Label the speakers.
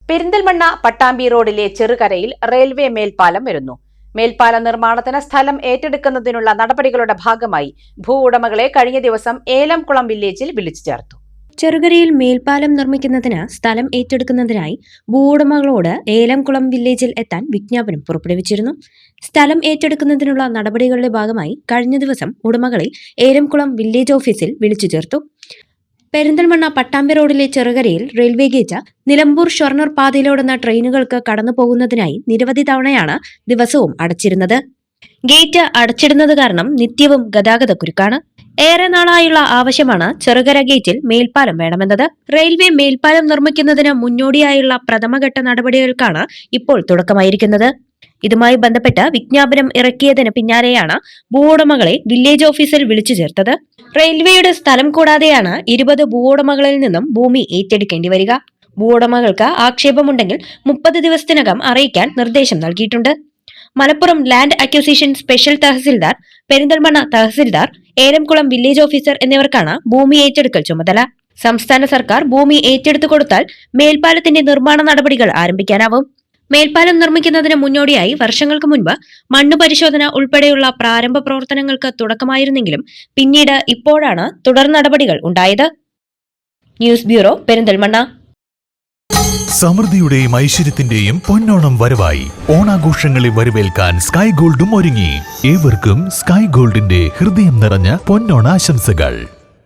Speaker 1: പെരിന്തൽമണ്ണ പട്ടാമ്പി റോഡിലെ ചെറുകരയിൽ റെയിൽവേ മേൽപ്പാലം വരുന്നു. മേൽപ്പാല നിർമ്മാണത്തിന് സ്ഥലം ഏറ്റെടുക്കുന്നതിനുള്ള നടപടികളുടെ ഭാഗമായി ഭൂവുടമകളെ കഴിഞ്ഞ ദിവസം ഏലംകുളം വില്ലേജിൽ വിളിച്ചു ചേർത്തു.
Speaker 2: ചെറുകരയിൽ മേൽപ്പാലം നിർമ്മിക്കുന്നതിന് സ്ഥലം ഏറ്റെടുക്കുന്നതിനായി ഭൂവുടമകളോട് ഏലംകുളം വില്ലേജിൽ എത്താൻ വിജ്ഞാപനം പുറപ്പെടുവിച്ചിരുന്നു. സ്ഥലം ഏറ്റെടുക്കുന്നതിനുള്ള നടപടികളുടെ ഭാഗമായി കഴിഞ്ഞ ദിവസം ഉടമകളെ ഏലംകുളം വില്ലേജ് ഓഫീസിൽ വിളിച്ചു ചേർത്തു. പെരിന്തൽമണ്ണ പട്ടാമ്പി റോഡിലെ ചെറുകരയിൽ റെയിൽവേ ഗേറ്റ് നിലമ്പൂർ ഷൊർണൂർ പാതയിലോടുന്ന ട്രെയിനുകൾക്ക് കടന്നു പോകുന്നതിനായി നിരവധി തവണയാണ് ദിവസവും അടച്ചിരുന്നത്. ഗേറ്റ് അടച്ചിടുന്നത് കാരണം നിത്യവും ഗതാഗതക്കുരുക്കാണ്. ഏറെ നാളായുള്ള ആവശ്യമാണ് ചെറുകര ഗേറ്റിൽ മേൽപ്പാലം വേണമെന്നത്. റെയിൽവേ മേൽപ്പാലം നിർമ്മിക്കുന്നതിന് മുന്നോടിയായുള്ള പ്രഥമഘട്ട നടപടികൾക്കാണ് ഇപ്പോൾ തുടക്കമായിരിക്കുന്നത്. ഇതുമായി ബന്ധപ്പെട്ട് വിജ്ഞാപനം ഇറക്കിയതിന് പിന്നാലെയാണ് ഭൂവുടമകളെ വില്ലേജ് ഓഫീസിൽ വിളിച്ചു ചേർത്തത്. റെയിൽവേയുടെ സ്ഥലം കൂടാതെയാണ് 20 ഭൂവുടമകളിൽ നിന്നും ഭൂമി ഏറ്റെടുക്കേണ്ടി വരിക. ഭൂവുടമകൾക്ക് ആക്ഷേപമുണ്ടെങ്കിൽ 30 ദിവസത്തിനകം അറിയിക്കാൻ നിർദ്ദേശം നൽകിയിട്ടുണ്ട്. Malappuram land acquisition special tahsildar, Perinthalmanna tahsildar, Elamkulam village officer എന്നിവർക്കാണ് ഭൂമി ഏറ്റെടുക്കൽ ചുമതല. സംസ്ഥാന സർക്കാർ ഭൂമി ഏറ്റെടുത്തു കൊടുത്താൽ മേൽപ്പാലത്തിന്റെ നിർമ്മാണ നടപടികൾ ആരംഭിക്കാനാവും. മേൽപ്പാലം നിർമ്മിക്കുന്നതിന് മുന്നോടിയായി വർഷങ്ങൾക്ക് മുൻപ് മണ്ണ് പരിശോധന ഉൾപ്പെടെയുള്ള പ്രാരംഭ പ്രവർത്തനങ്ങൾക്ക് തുടക്കമായിരുന്നെങ്കിലും പിന്നീട് ഇപ്പോഴാണ് തുടർ നടപടികൾ ഉണ്ടായത്. News bureau, Perinthalmanna.
Speaker 3: സമൃദ്ധിയുടെയും ഐശ്വര്യത്തിന്റെയും പൊന്നോണം വരവായി. ഓണാഘോഷങ്ങളെ വരവേൽക്കാൻ സ്കൈ ഗോൾഡും ഒരുങ്ങി. ഏവർക്കും സ്കൈ ഗോൾഡിന്റെ ഹൃദയം നിറഞ്ഞ പൊന്നോണാശംസകൾ.